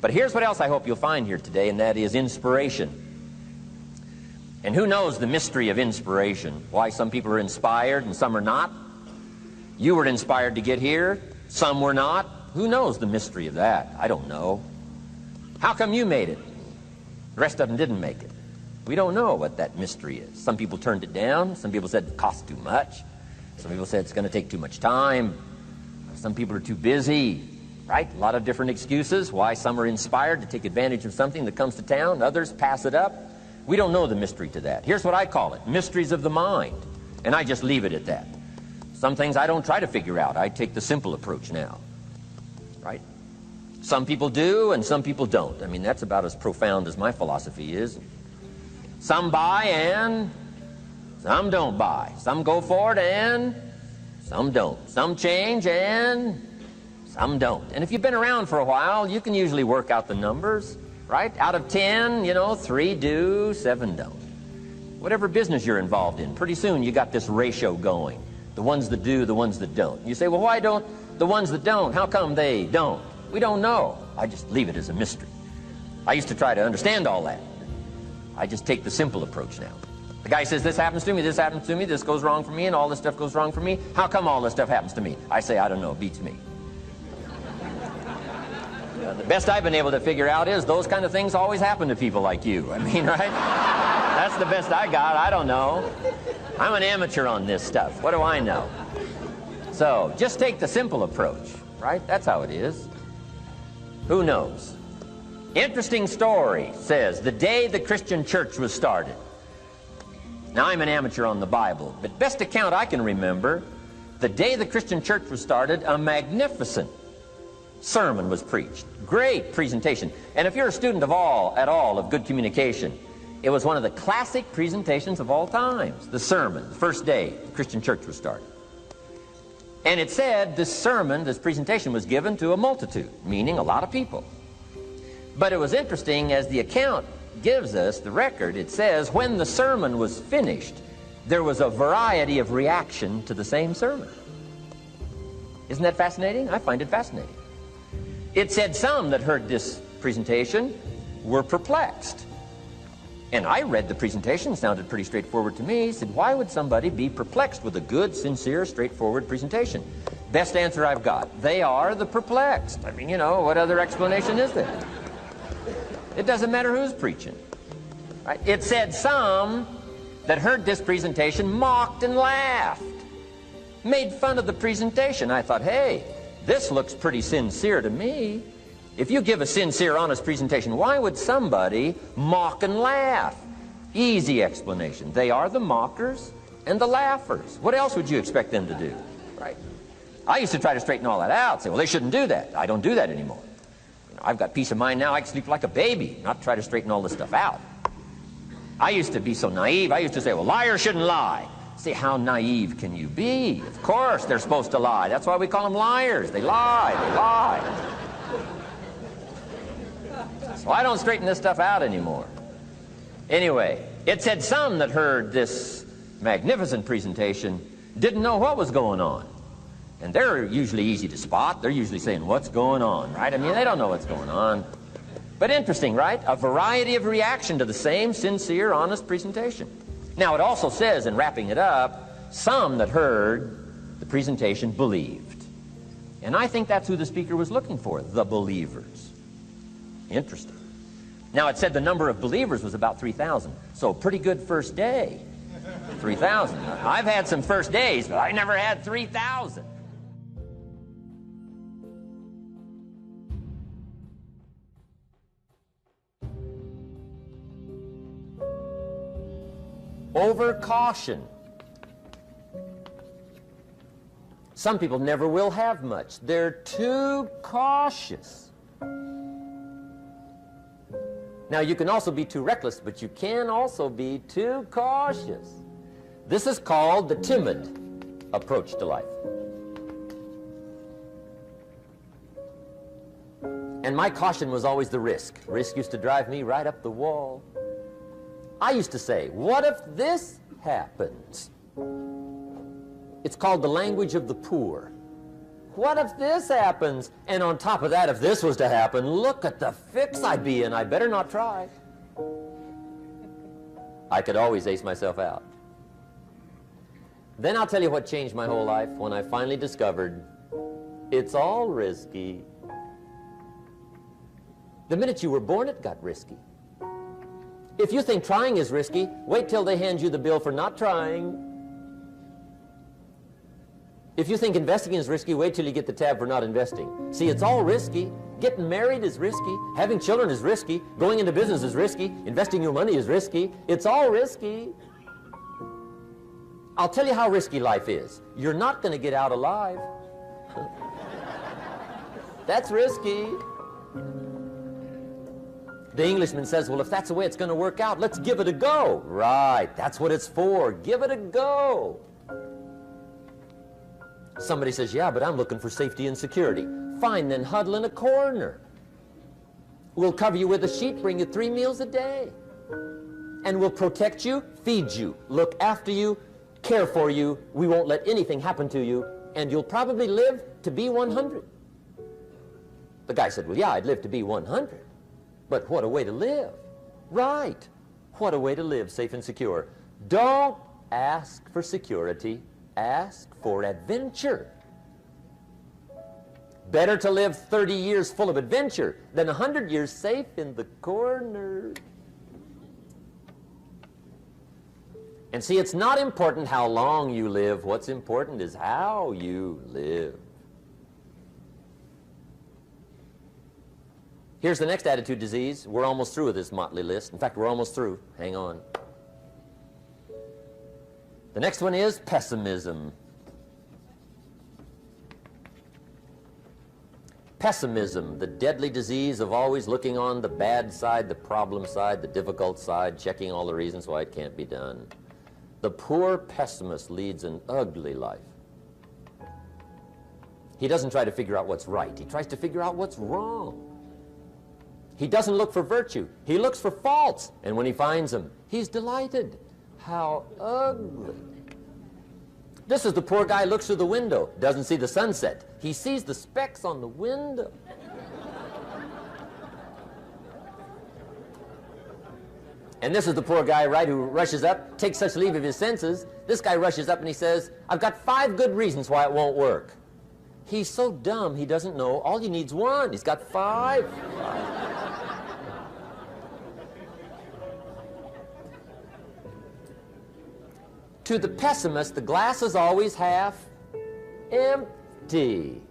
But here's what else I hope you'll find here today, and that is inspiration. And who knows the mystery of inspiration? Why some people are inspired and some are not? You were inspired to get here, some were not. Who knows the mystery of that? I don't know. How come you made it? The rest of them didn't make it. We don't know what that mystery is. Some people turned it down. Some people said it costs too much. Some people said it's going to take too much time. Some people are too busy, right? A lot of different excuses why some are inspired to take advantage of something that comes to town. Others pass it up. We don't know the mystery to that. Here's what I call it: mysteries of the mind. And I just leave it at that. Some things I don't try to figure out. I take the simple approach now, right? Some people do and some people don't. I mean, that's about as profound as my philosophy is. Some buy and some don't buy. Some go for it and some don't. Some change and some don't. And if you've been around for a while, you can usually work out the numbers, right? Out of 10, 3 do, 7 don't. Whatever business you're involved in, pretty soon you got this ratio going. The ones that do, the ones that don't. You say, well, why don't the ones that don't, how come they don't? We don't know. I just leave it as a mystery. I used to try to understand all that. I just take the simple approach now. The guy says, this happens to me, this happens to me, this goes wrong for me, and all this stuff goes wrong for me. How come all this stuff happens to me? I say, I don't know, beats me. The best I've been able to figure out is those kind of things always happen to people like you. I mean, right? That's the best I got. I don't know. I'm an amateur on this stuff. What do I know? So, just take the simple approach, right? That's how it is. Who knows? Interesting story says, the day the Christian church was started. Now, I'm an amateur on the Bible, but best account I can remember, the day the Christian church was started, a magnificent sermon was preached. Great presentation. And if you're a student at all of good communication, it was one of the classic presentations of all times. The sermon, the first day the Christian church was started. And it said this sermon, this presentation was given to a multitude, meaning a lot of people. But it was interesting, as the account gives us, the record, it says, when the sermon was finished, there was a variety of reaction to the same sermon. Isn't that fascinating? I find it fascinating. It said some that heard this presentation were perplexed. And I read the presentation, sounded pretty straightforward to me. Said, why would somebody be perplexed with a good, sincere, straightforward presentation? Best answer I've got. They are the perplexed. I mean, what other explanation is there? It doesn't matter who's preaching. Right? It said some that heard this presentation mocked and laughed, made fun of the presentation. I thought, hey, this looks pretty sincere to me. If you give a sincere, honest presentation, why would somebody mock and laugh? Easy explanation. They are the mockers and the laughers. What else would you expect them to do? Right? I used to try to straighten all that out, say, well, they shouldn't do that. I don't do that anymore. I've got peace of mind now. I can sleep like a baby, not try to straighten all this stuff out. I used to be so naive. I used to say, well, liars shouldn't lie. See, how naive can you be? Of course they're supposed to lie. That's why we call them liars. They lie. They lie. So I don't straighten this stuff out anymore. Anyway, it said some that heard this magnificent presentation didn't know what was going on. And they're usually easy to spot. They're usually saying, what's going on, right? I mean, they don't know what's going on. But interesting, right? A variety of reaction to the same sincere, honest presentation. Now, it also says, in wrapping it up, some that heard the presentation believed. And I think that's who the speaker was looking for, the believers. Interesting. Now, it said the number of believers was about 3,000. So, pretty good first day. 3,000. I've had some first days, but I never had 3,000. Over caution. Some people never will have much. They're too cautious. Now, you can also be too reckless, but you can also be too cautious. This is called the timid approach to life. And my caution was always the risk. Risk used to drive me right up the wall. I used to say, what if this happens? It's called the language of the poor. what if this happens? And on top of that, if this was to happen, look at the fix I'd be in. I better not try. I could always ace myself out. Then I'll tell you what changed my whole life when I finally discovered it's all risky. The minute you were born, it got risky. If you think trying is risky, wait till they hand you the bill for not trying. If you think investing is risky, wait till you get the tab for not investing. See, it's all risky. Getting married is risky. Having children is risky. Going into business is risky. Investing your money is risky. It's all risky. I'll tell you how risky life is. You're not going to get out alive. That's risky. The Englishman says, well, if that's the way it's going to work out, let's give it a go. Right, that's what it's for. Give it a go. Somebody says, yeah, but I'm looking for safety and security. Fine, then huddle in a corner. We'll cover you with a sheet, bring you 3 meals a day. And we'll protect you, feed you, look after you, care for you. We won't let anything happen to you, and you'll probably live to be 100. The guy said, well, yeah, I'd live to be 100. But what a way to live. Right. What a way to live, safe and secure. Don't ask for security. Ask for adventure. Better to live 30 years full of adventure than 100 years safe in the corner. And see, it's not important how long you live. What's important is how you live. Here's the next attitude disease. We're almost through with this motley list. In fact, we're almost through. Hang on. The next one is pessimism. Pessimism, the deadly disease of always looking on the bad side, the problem side, the difficult side, checking all the reasons why it can't be done. The poor pessimist leads an ugly life. He doesn't try to figure out what's right. He tries to figure out what's wrong. He doesn't look for virtue. He looks for faults. And when he finds them, he's delighted. How ugly. This is the poor guy who looks through the window, doesn't see the sunset. He sees the specks on the window. And this is the poor guy, right, who rushes up, takes such leave of his senses. This guy rushes up and he says, I've got 5 good reasons why it won't work. He's so dumb he doesn't know all he needs 1. He's got 5. To the pessimist, the glass is always half empty.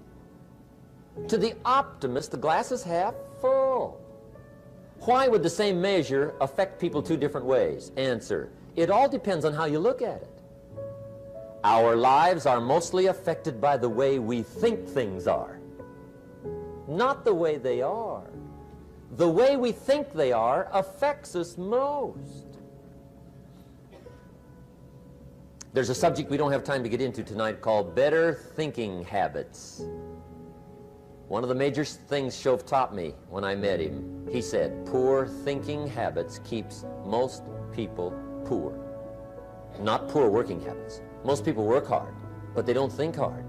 To the optimist, the glass is half full. Why would the same measure affect people 2 different ways? Answer, it all depends on how you look at it. Our lives are mostly affected by the way we think things are, not the way they are. The way we think they are affects us most. There's a subject we don't have time to get into tonight called better thinking habits. One of the major things Shove taught me when I met him, he said, poor thinking habits keeps most people poor. Not poor working habits. Most people work hard, but they don't think hard.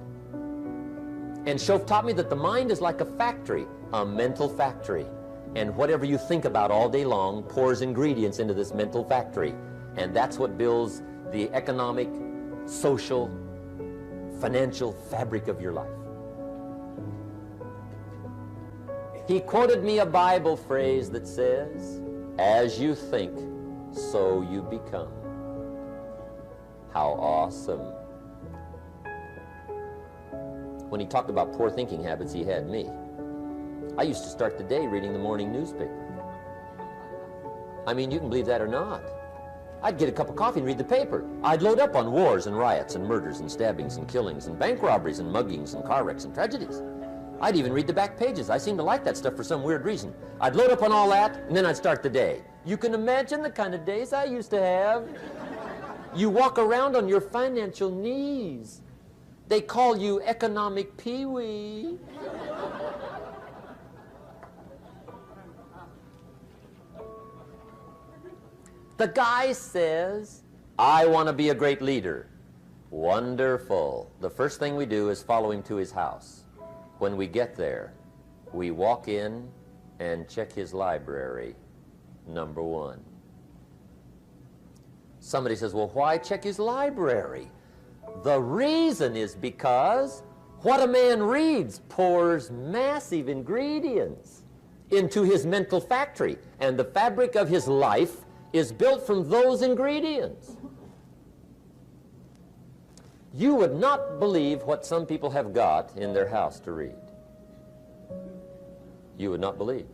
And Shove taught me that the mind is like a factory, a mental factory. And whatever you think about all day long pours ingredients into this mental factory. And that's what builds the economic, social, financial fabric of your life. He quoted me a Bible phrase that says, as you think, so you become. How awesome. When he talked about poor thinking habits, he had me. I used to start the day reading the morning newspaper. I mean, you can believe that or not. I'd get a cup of coffee and read the paper. I'd load up on wars and riots and murders and stabbings and killings and bank robberies and muggings and car wrecks and tragedies. I'd even read the back pages. I seem to like that stuff for some weird reason. I'd load up on all that, and then I'd start the day. You can imagine the kind of days I used to have. You walk around on your financial knees. They call you economic peewee. The guy says, I want to be a great leader. Wonderful. The first thing we do is follow him to his house. When we get there, we walk in and check his library, number one. Somebody says, well, why check his library? The reason is because what a man reads pours massive ingredients into his mental factory, and the fabric of his life is built from those ingredients. You would not believe what some people have got in their house to read. You would not believe.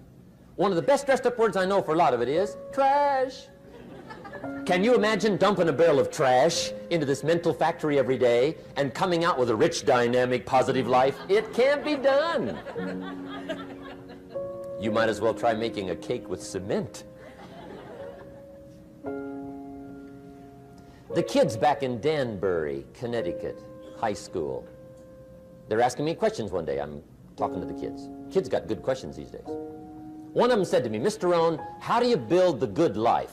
One of the best dressed up words I know for a lot of it is trash. Can you imagine dumping a barrel of trash into this mental factory every day and coming out with a rich, dynamic, positive life? It can't be done. You might as well try making a cake with cement. The kids back in Danbury, Connecticut, high school, they're asking me questions one day. I'm talking to the kids. Kids got good questions these days. One of them said to me, Mr. Rohn, how do you build the good life?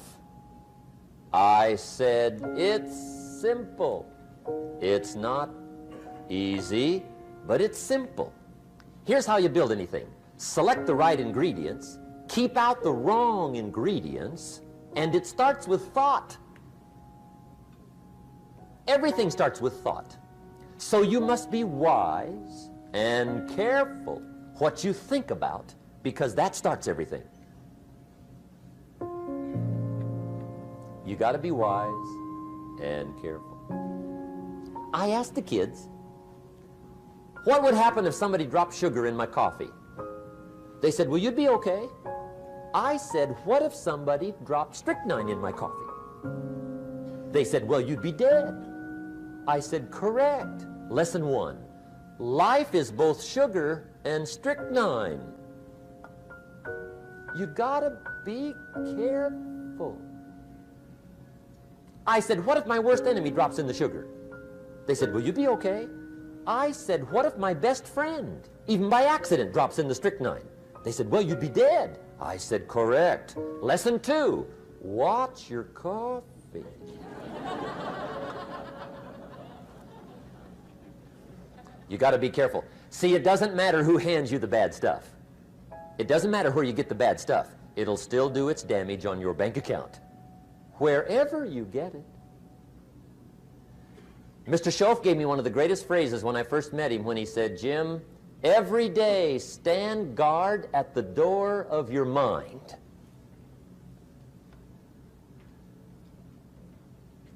I said, it's simple. It's not easy, but it's simple. Here's how you build anything. Select the right ingredients, keep out the wrong ingredients, and it starts with thought. Everything starts with thought. So you must be wise and careful what you think about, because that starts everything. You got to be wise and careful. I asked the kids, what would happen if somebody dropped sugar in my coffee? They said, well, you'd be okay. I said, what if somebody dropped strychnine in my coffee? They said, well, you'd be dead. I said, correct. Lesson one, life is both sugar and strychnine. You gotta be careful. I said, what if my worst enemy drops in the sugar? They said, will you be okay? I said, what if my best friend, even by accident, drops in the strychnine? They said, well, you'd be dead. I said, correct. Lesson two, watch your coffee. You got to be careful. See, it doesn't matter who hands you the bad stuff. It doesn't matter where you get the bad stuff. It'll still do its damage on your bank account, wherever you get it. Mr. Schoaf gave me one of the greatest phrases when I first met him when he said, Jim, every day stand guard at the door of your mind.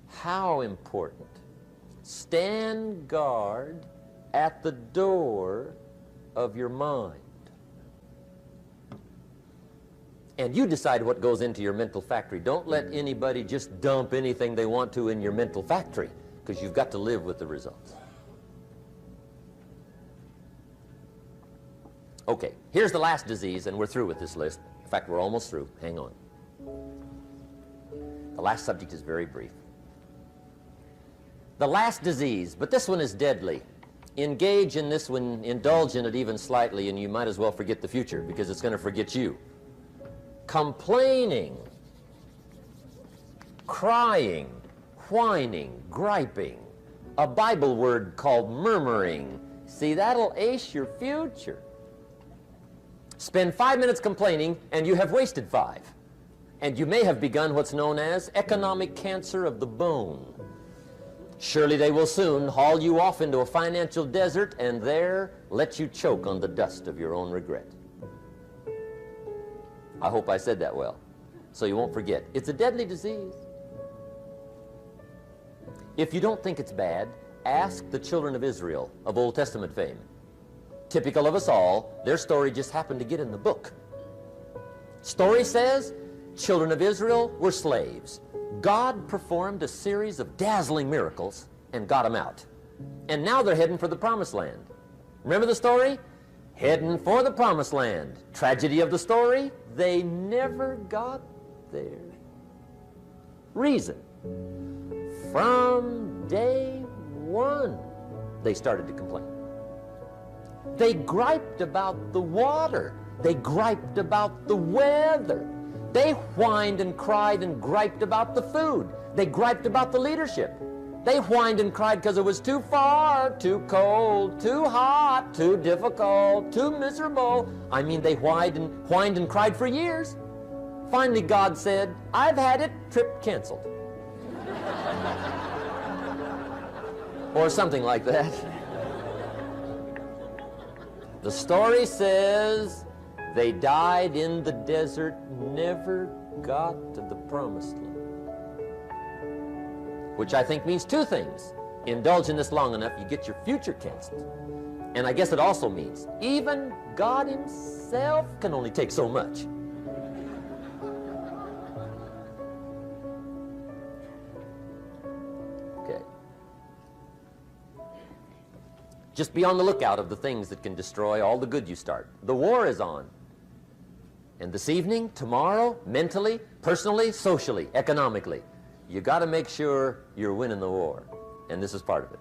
How important. Stand guard at the door of your mind. And you decide what goes into your mental factory. Don't let anybody just dump anything they want to in your mental factory, because you've got to live with the results. Okay, here's the last disease, and we're through with this list. In fact, we're almost through. Hang on. The last subject is very brief. The last disease, but this one is deadly. Engage in this one, indulge in it even slightly, and you might as well forget the future, because it's going to forget you. Complaining, crying, whining, griping, a Bible word called murmuring. See, that'll ace your future. Spend 5 minutes complaining, and you have wasted 5. And you may have begun what's known as economic cancer of the bone. Surely they will soon haul you off into a financial desert and there let you choke on the dust of your own regret. I hope I said that well, so you won't forget. It's a deadly disease. If you don't think it's bad, ask the children of Israel of Old Testament fame. Typical of us all, their story just happened to get in the book. Story says, children of Israel were slaves. God performed a series of dazzling miracles and got them out. And now they're heading for the promised land. Remember the story? Heading for the promised land. Tragedy of the story, they never got there. Reason. From day one, they started to complain. They griped about the water. They griped about the weather. They whined and cried and griped about the food. They griped about the leadership. They whined and cried because it was too far, too cold, too hot, too difficult, too miserable. I mean, they whined and cried for years. Finally, God said, "I've had it, trip canceled." Or something like that. The story says they died in the desert, never got to the promised land. Which I think means two things. Indulge in this long enough, you get your future canceled. And I guess it also means even God himself can only take so much. Okay. Just be on the lookout of the things that can destroy all the good you start. The war is on. And this evening, tomorrow, mentally, personally, socially, economically, you got to make sure you're winning the war. And this is part of it.